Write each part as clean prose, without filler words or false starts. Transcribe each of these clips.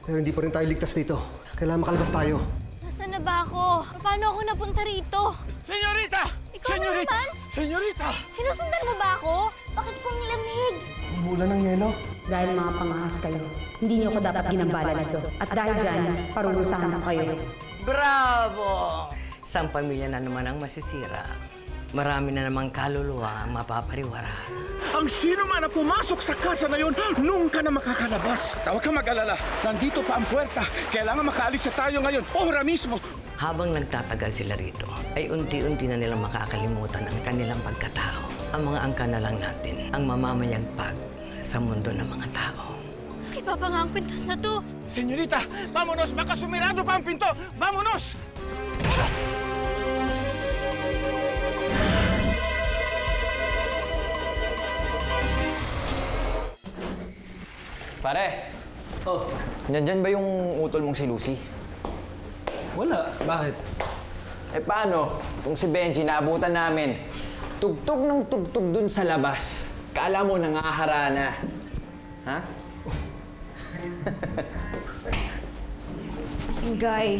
Pero hindi pa rin tayo ligtas dito. Kailangan makalabas tayo. Nasaan na ba ako? Paano ako napunta rito? Senyorita! Ikaw na naman? Senyorita! Sinusundan mo ba ako? Bakit pong lamig? Umulan ng yelo. Dahil mga pangahas kayo, hindi niyo ko dapat ginambala nito. At dahil dyan, parurusahan na kayo. Bravo! Isang pamilya na naman ang masisira. Marami na namang kaluluwa ang mapapariwara. Ang sino man na pumasok sa casa na yun, nunca na makakalabas. Huwag kang mag-alala. Nandito pa ang puwerta. Kailangan makaalis na tayo ngayon. Ora mismo. Habang nagtatagal sila rito, ay unti-unti na nilang makakalimutan ang kanilang pagkatao. Ang mga angka na lang natin ang mamamayagpag sa mundo ng mga tao. Iba pa nga ang pintas na to. Senyorita, vámonos! Baka sumirado pa ang pinto! Vámonos! Pare! Oh, nandyan ba yung utol mong si Lucy? Wala. Bakit? Eh paano? Kung si Benji naabutan namin, tugtog ng tugtog dun sa labas. Kala mo nangahara na. Ha? Singgay,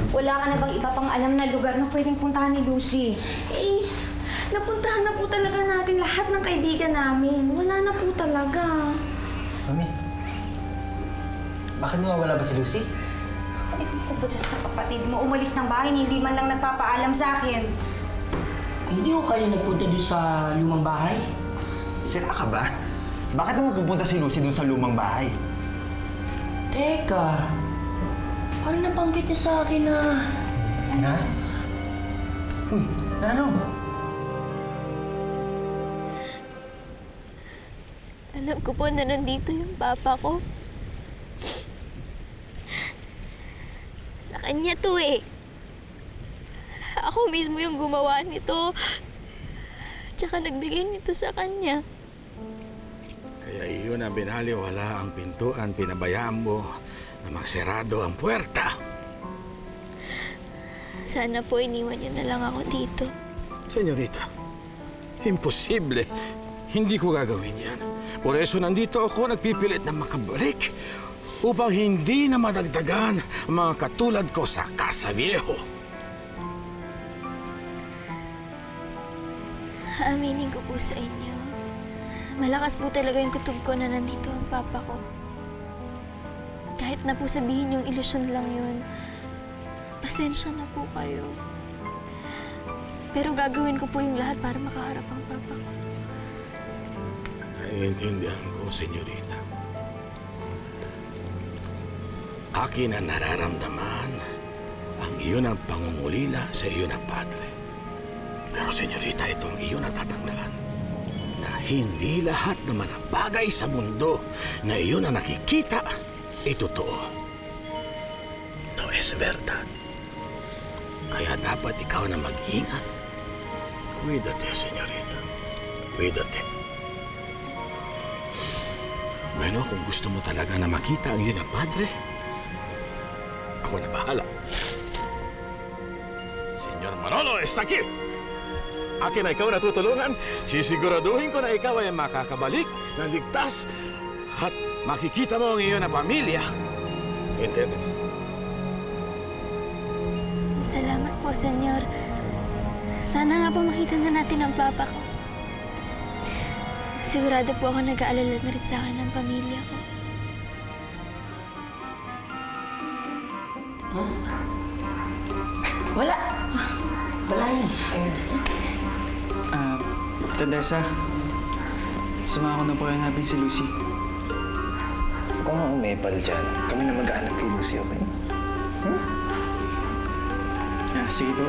wala ka na bang iba pang alam na lugar na pwedeng puntahan ni Lucy? Eh, napuntahan na po talaga natin lahat ng kaibigan namin. Wala na po talaga. Mami, bakit nawawala ba si Lucy? Balik mo ko sa kapatid mo. Umalis ng bahay, hindi man lang nagpapaalam sa akin. Hindi ko kayo nagpunta doon sa lumang bahay? Sira ka ba? Bakit naman pupunta si Lucy dun sa lumang bahay? Teka, parang nabanggit niya sa akin na... Na? Uy, ano? Alam ko po na nandito yung papa ko. Sa kanya to eh. Ako mismo yung gumawa nito. Tsaka nagbigay nito sa kanya. Kaya iyon ang binaliwala ang pintuan. Pinabayaan mo na magsarado ang puwerta. Sana po iniwan niyo na lang ako dito. Senyorita, imposible. Hindi ko gagawin yan. Por eso nandito ako nagpipilit na makabalik upang hindi na madagdagan ang mga katulad ko sa Casa Viejo. Aaminin ko po sa inyo. Malakas po talaga yung kutob ko na nandito ang papa ko. Kahit na po sabihin yung ilusyon lang yun, pasensya na po kayo. Pero gagawin ko po yung lahat para makaharap ang papa ko. Naiintindihan ko, senyorita. Akin ang nararamdaman ang iyon ang pangungulila sa iyon ang padre. Pero, senyorita, ito ang iyon ang tatandaan na hindi lahat naman ang bagay sa mundo na iyon ang nakikita ay totoo. No es verdad. Kaya dapat ikaw na mag-ingat. Cuídate, senyorita. Cuídate. Bueno, kung gusto mo talaga na makita ang iyong padre, ako na bahala. Senyor Manolo, está aquí! Akin na ikaw natutulungan. Sisiguraduhin ko na ikaw ay makakabalik ng ligtas at makikita mo ang iyong na pamilya. Entiendes? Salamat po, senyor. Sana nga po makita na natin ang papa ko. Sigurado po ako nag-aalala na rin sa akin ng pamilya ko. Huh? Wala. Wala yan. Tandesa, sumama ko na po kayo namin si Lucy. Huwag kang umepal dyan. Kami na mag-aanap kay Lucy, okay? Sige po.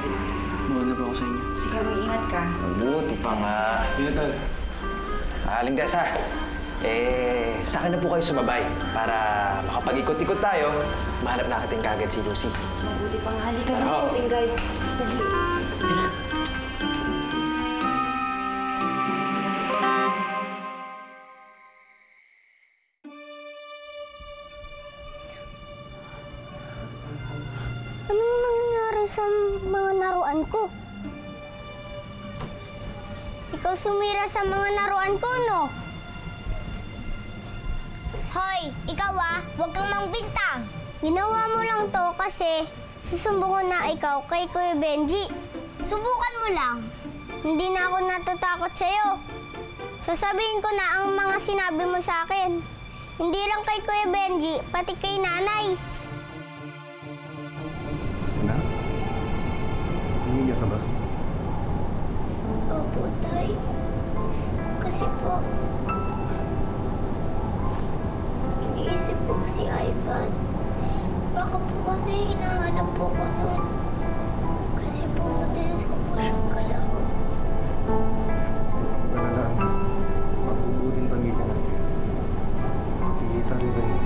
Muna po ako sa inyo. Sige, mag-ingat ka. Mabuti pa nga. Yun na, Tol. Aling Tessa, sa akin na po kayo sumabay para makapag-ikot-ikot tayo. Mahanap natin kagad si Lucy. Mas mabuti pang halika na po, Singgay. Dali. Tara. Anong nangyari sa mga laruan ko? Ikaw sumira sa mga laruan ko, no? Hoy, ikaw huwag kang mangbintang. Ginawa mo lang to kasi susumbungan na ikaw kay Kuya Benji. Subukan mo lang. Hindi na ako natatakot sa'yo. Sasabihin ko na ang mga sinabi mo sa akin. Hindi lang kay Kuya Benji, pati kay nanay. Anak? Umiiyak ka ba? Opo, Tay. Kasi po, iniisip ko si Ivan. Baka po kasi hinahanap po ko nun. Kasi po madalas ko po siyang kalaro. Malala, anak. Mabubuo din pamilya natin. Makikita rin tayo.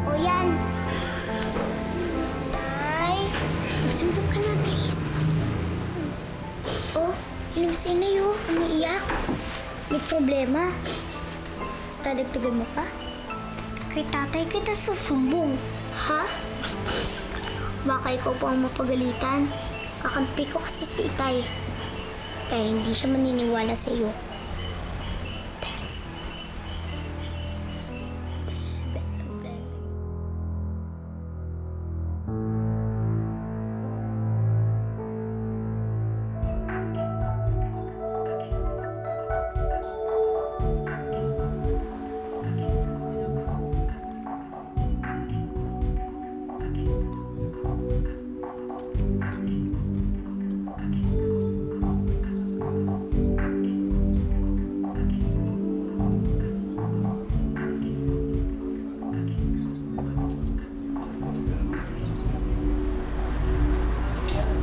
O yan. Ay, magsumbong ka na, please. Oh, tinumisay na yun. Umiiyak. May problema. Dadagdagan mo pa? Kay tatay kita susumbong. Ha? Baka ikaw po ang mapagalitan. Kakampi ko kasi si Itay. Kaya hindi siya maniniwala sa iyo.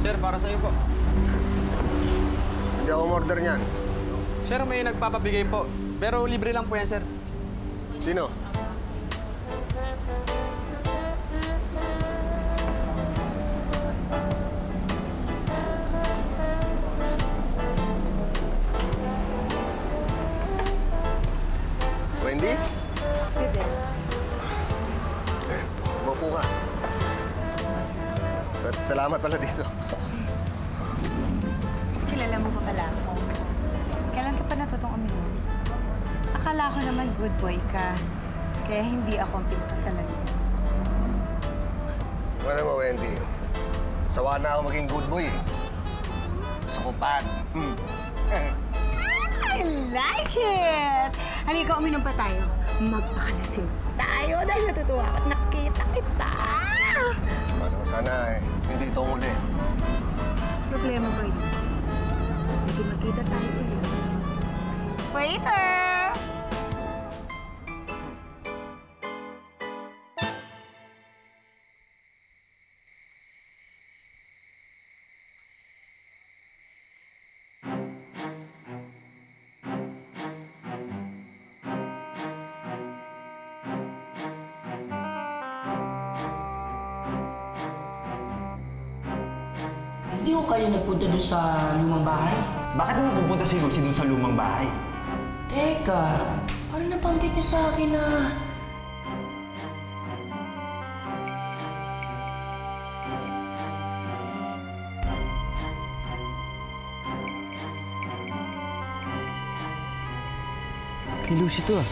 Sir, para sa'yo po. Hindi ako order niyan. Sir, may nagpapabigay po. Pero libre lang po yan, sir. Sino? Wendy? Pwede. Upo ka. Salamat pala dito. Kilala mo pa pala ako. Kailan ka pa natutong uminom? Akala ko naman good boy ka. Kaya hindi ako ang pinakasalan mo. Wala mo, Wendy. Sawa na ako maging good boy eh. Gusto ko pag. I like it! Halika, uminom pa tayo. Magpakalasing tayo dahil natutuwa at nakita kita. Ano, sana hindi ito ang uli. Problema ba yun? Hindi magkita tayo ulit. Waiter! Hindi ko kayo nagpunta doon sa lumang bahay? Bakit naman pupunta si Lucy dun sa lumang bahay? Teka, parang nabanggit niya sa akin na... Kay Lucy to ah.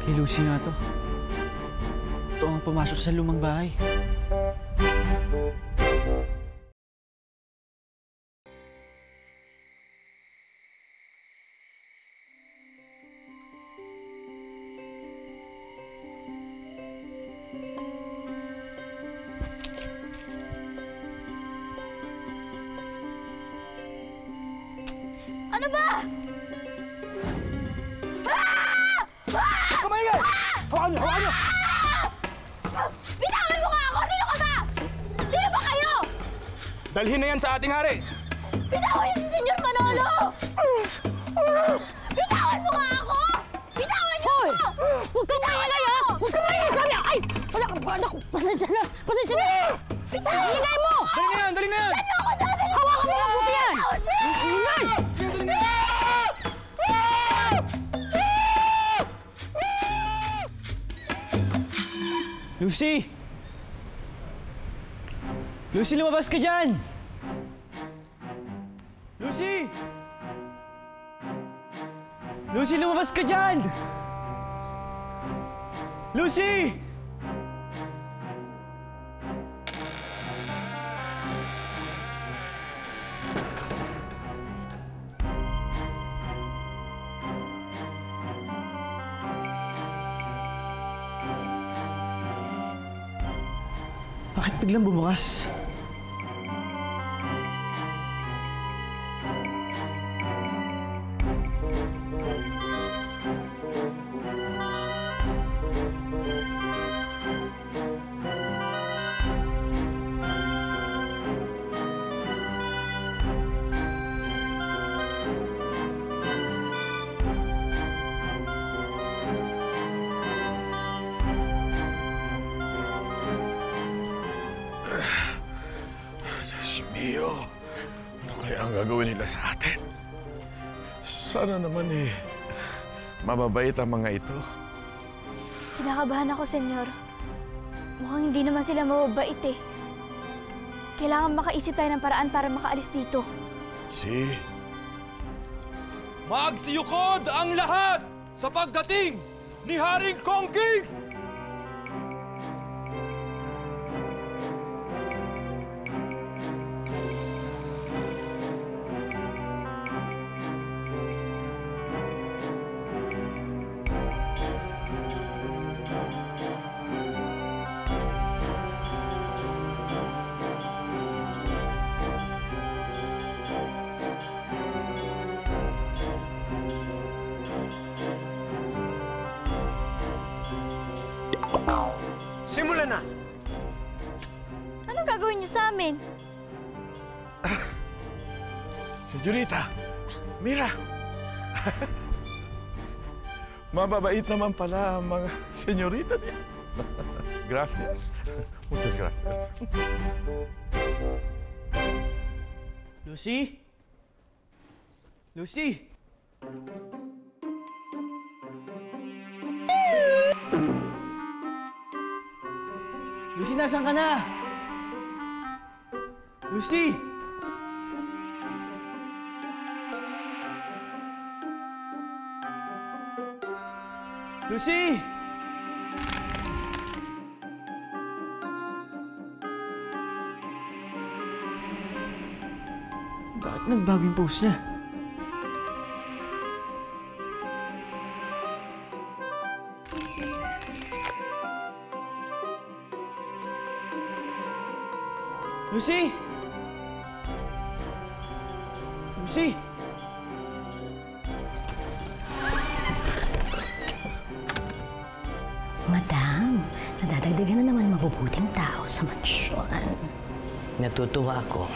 Kay Lucy nga to. Ito ang pumasok sa lumang bahay. Ano ba? Kamay! Hawakan niyo! Hawakan niyo! Bitawan mo nga ako! Sino ka ba? Sino ba kayo? Dalhin na yan sa ating hari! Bitawan niyo si Senyor Manolo! Bitawan mo nga ako! Bitawan niyo ako! Huwag kang maingay, ha! Huwag kang maingay, sabi! Ay! Wala ka ba? Naku, pasensya na! Pasensya na! Bitawan! Ingay mo! Dali na yan! Dali na yan! Saan niyo ako dadalhin? Hawakan mo mabuti yan! Bitawan mo! Ingay! Dali na yan! Lucy! Lucy, lumabas ka dyan! Lucy! Lucy, lumabas ka dyan! Lucy! Bakit biglang bumukas? Mio, ano kaya ang gagawin nila sa atin? Sana naman mababait ang mga ito. Kinakabahan ako, Senyor. Mukhang hindi naman sila mababait eh. Kailangan makaisip tayo ng paraan para makaalis dito. Magsiyukod ang lahat sa pagdating ni Haring Kongking! Simulan na! Anong gagawin niyo sa amin? Senyorita, Mira. Mababait naman pala ang mga senyorita dito. Gracias. Muchas gracias. Lucy? Lucy? Lucy, nasaan ka na? Lucy! Lucy! Bakit nagbago yung pose niya? Lucy! Lucy! Madam, nadadagdagan na naman mabubuting tao sa mansyon. Natutuwa ako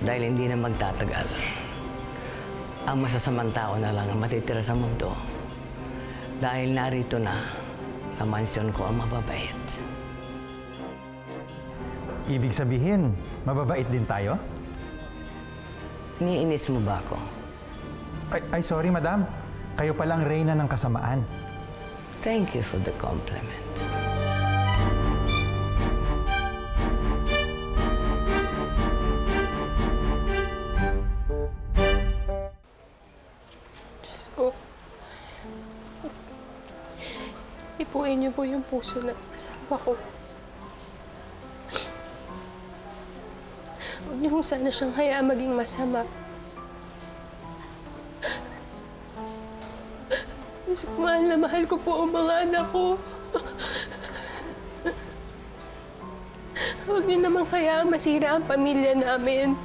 dahil hindi na magtatagal. Ang masasamang tao na lang ang matitira sa mundo dahil narito na sa mansyon ko ang mababait. Ibig sabihin, mababait din tayo? Niinis mo ba ako? Ay, sorry, madam. Kayo palang reyna ng kasamaan. Thank you for the compliment. Diyos ko. Ipuin niyo po yung puso ng asawa ko. Huwag niyo sana siyang hayaan maging masama. Diyos ko, mahal na mahal ko po ang mga anak ko. Huwag niyo namang hayaan masira ang pamilya namin.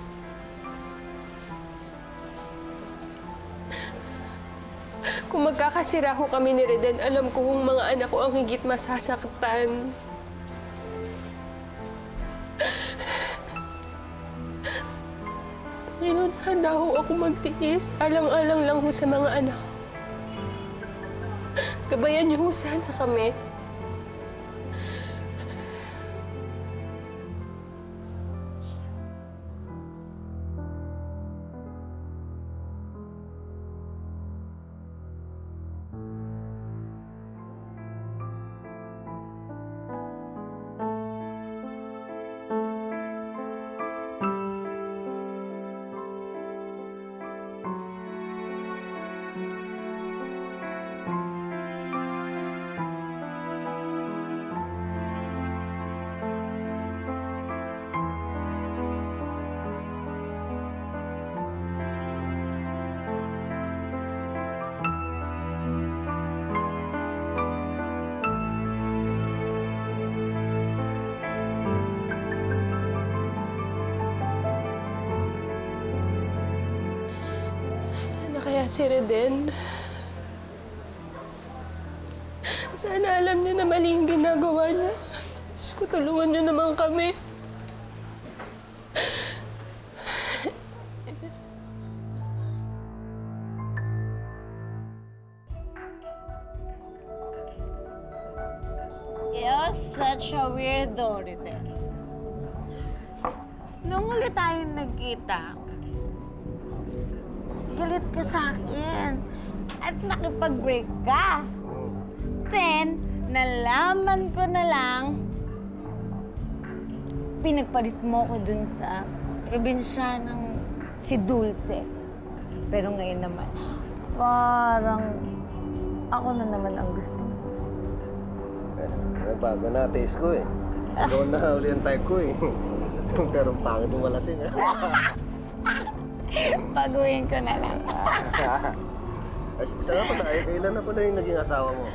Kung magkakasira ho kami ni Reden, alam ko kung mga anak ko ang higit masasaktan. Ngayon, handa ho ako magtiis. Alang-alang lang ho sa mga anak ko. Gabayan niyo ho sana kami. kaya si Reden. Sana alam niya na mali yung ginagawa niya. Diyos ko, tulungan niyo naman kami. You're such a weirdo, Reden. Nung ulit tayong nagkita, galit ka sa akin at nakipag-break ka. Then, nalaman ko na lang, pinagpalit mo ko dun sa probinsya ng si Dulce. Pero ngayon naman, parang ako na naman ang gusto mo. Nagbago na taste ko eh. Ikaw na uli ang type ko eh. Pero pangit mo malasing ah. Baguhin ko na lang. Siya nga pala, kailan na pala yung naging asawa mo?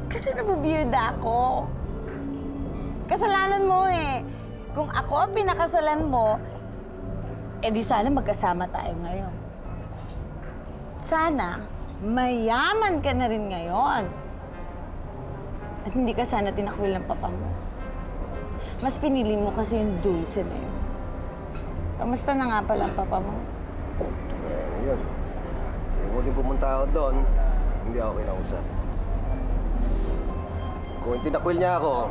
Kasi nabubiyuda ako. Kasalanan mo eh. Kung ako ang pinakasalan mo, di sana magkasama tayo ngayon. Sana, mayaman ka na rin ngayon. At hindi ka sana tinakwil ng papa mo. Mas pinili mo kasi yung Dulce na yun. Kamusta na nga pala ang papa mo? Yun. Yung huling pumunta ako doon, hindi ako kinausap. Kung tinakwil niya ako,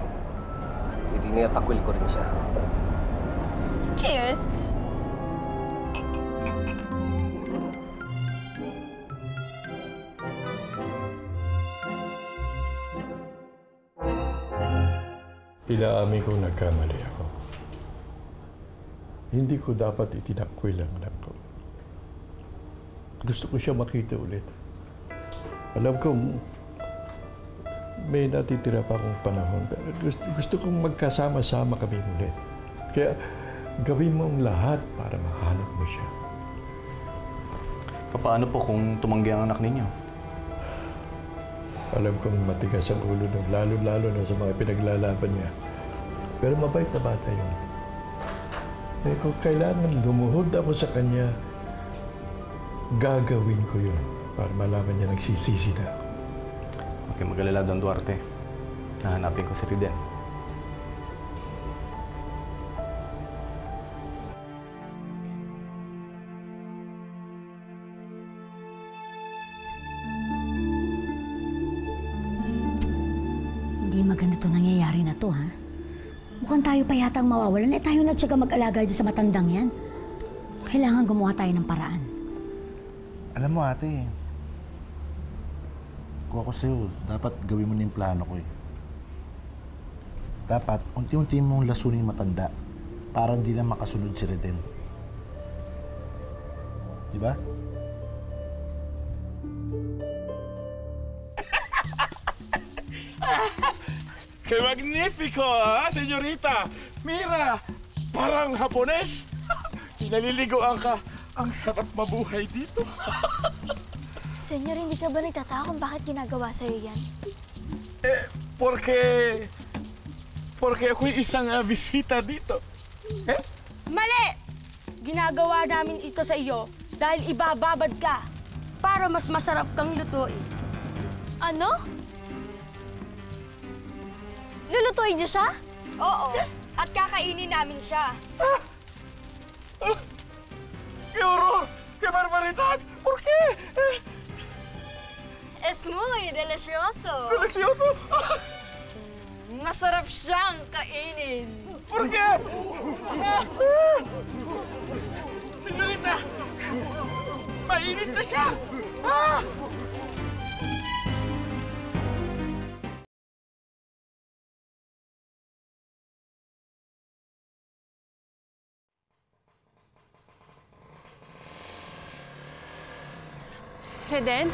hindi niya takwil ko rin siya. Cheers! Inaamin ko nagkamali ako. Hindi ko dapat itinakwil ang anak ko. Gusto ko siya makita ulit. Alam ko, may natitira pa akong panahon. Pero gusto kong magkasama-sama kami ulit. Kaya gawin mo ang lahat para mahanap mo siya. Paano po kung tumanggi ang anak ninyo? Alam kong matigas ang ulo ng lalo-lalo na sa mga pinaglalaban niya. Pero mabait na bata yun. Eh, kung kailangan lumuhod ako sa kanya, gagawin ko yun para malaman niya nagsisisi na ako. Huwag kayong mag-alala, Don Duarte. Nahanapin ko si Reden. Hindi maganda to nangyayari na to, ha? Mukhang tayo pa yata ang mawawalan. Tayo nagtsaga mag-alaga dyan sa matandang yan. Kailangan gumawa tayo ng paraan. Alam mo, ate, kung ako sa'yo, dapat gawin mo na yung plano ko eh. Dapat, unti-unti mong lasunin yung matanda para hindi na makasunod si Reden. Di ba? ¡Qué magnífico, ha, señorita! Mira, parang Hapones. Naliligoan ka. Ang sarap mabuhay dito. Senyor, hindi ka ba nagtataka kung bakit ginagawa sa'yo yan? Porque ako'y isang bisita dito. Mali! Ginagawa namin ito sa iyo dahil ibababad ka para mas masarap kang lutuin. Ano? Lulutuin niyo siya? Oo, at kakainin namin siya. ¡Qué horror! ¡Qué barbaridad! ¿Por qué? Es muy delicioso. ¡Delicioso! Masarap siyang kainin. ¿Por qué? Señorita! Mainit na siya! Reden?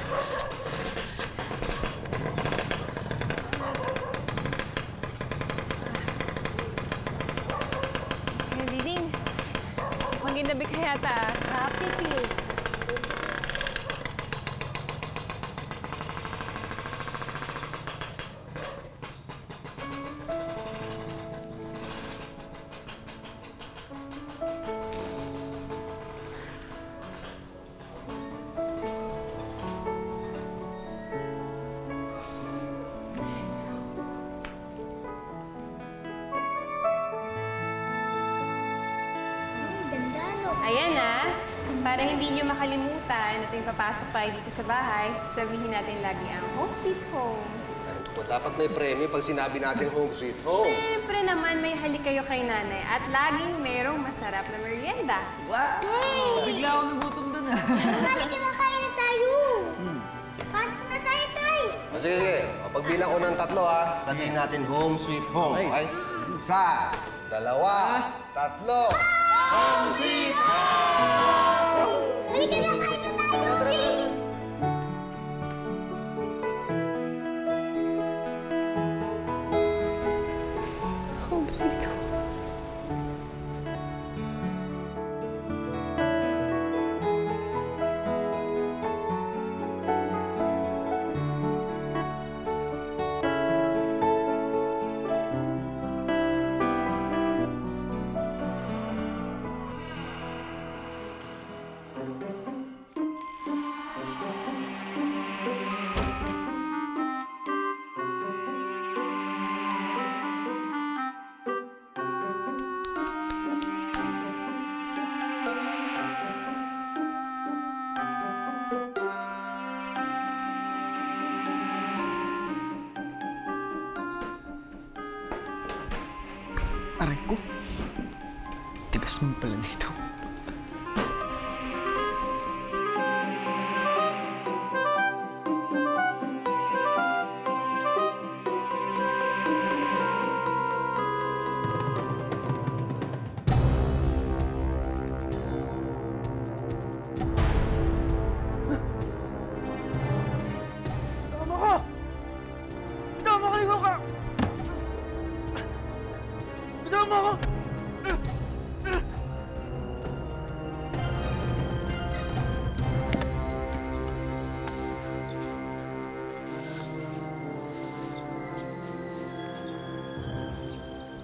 Diding, maginabi ka yata. Happy pig. Para hindi nyo makalimutan na tuwing papasok tayo dito sa bahay, sasabihin natin lagi ang home sweet home. Ay, dapat may premyo pag sinabi natin home sweet home. Siyempre naman may halik kayo kay nanay at laging merong masarap na merienda. Wow! Bigla ako nagutom dun ah. Halika na, kain na tayo. Pasok na tayo, tay. Sige. Pagbilang ko ng 3 ha, sabihin natin home sweet home. Okay? 1, 2, 3. Home sweet home! Halika na, kain na tayo. Home sweet home. Aray ko. Tigas mo pala nito. Tama ka! Tama ka, ligaw ka! Tama ka!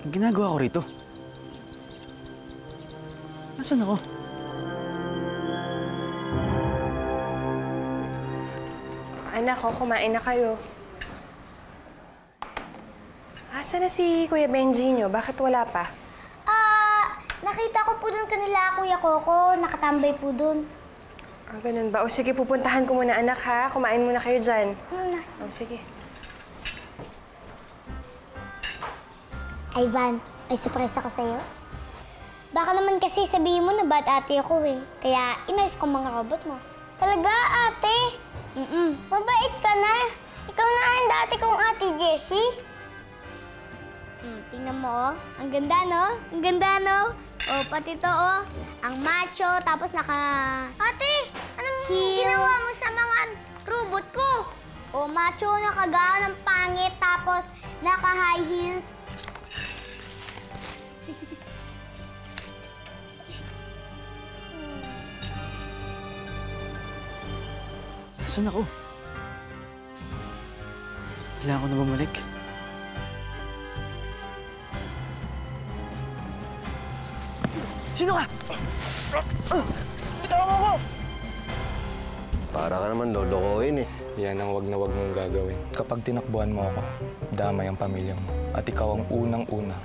Ang ginagawa ko rito? Nasaan ako? Anak ko, kumain na kayo. Asa na si Kuya Benji nyo? Bakit wala pa? Nakita ko po doon kanila, Kuya Coco. Nakatambay po doon. Ganun ba? O sige, pupuntahan ko muna, anak, ha? Kumain muna kayo dyan. O sige. Ivan, may surprise ako sa'yo. Baka naman kasi sabihin mo na bad ate ako eh. Kaya inayos ko mga robot mo. Talaga, ate? Mabait ka na. Ikaw na ang dati kong ate Jessie. Tingnan mo, oh. Ang ganda, no? Ang ganda, no? Oh, pati to, oh. Ang macho, tapos naka... Ate, anong ginawa mo sa mga robot ko? Oh, macho, nakagawa ng pangit, tapos naka-high heels. Nasaan ako? Kailangan ko na bumalik. Sino ka? Bitawan mo ako! Para ka naman lolokohin eh. Yan ang wag na wag mong gagawin. Kapag tinakbuhan mo ako, damay ang pamilya mo. At ikaw ang unang-una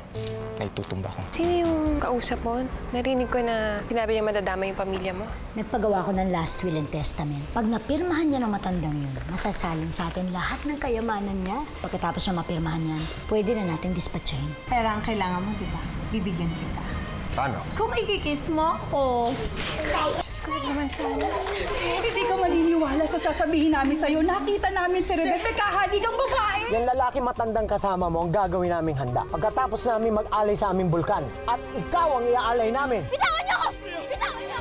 na itutumba ko. Sino yung kausap mo? Narinig ko na sinabi niya madadama yung pamilya mo. Nagpagawa ko ng last will and testament. Pag napirmahan niya ng matandang yun, masasalin sa atin lahat ng kayamanan niya. Pagkatapos niya mapirmahan yan, pwede na natin dispatchahin. Pero ang kailangan mo, di ba? Bibigyan kita. Paano? Kung ikikiss mo ako. Diyos ko naman sana. Hindi ka maniniwala sa sasabihin namin sa'yo. Nakita namin si Reden. May kahaligang babae. Yung lalaki matandang kasama mo ang gagawin naming handa. Pagkatapos namin mag-alay sa aming bulkan. At ikaw ang iaalay namin. Bitawan niyo ako! Bitawan niyo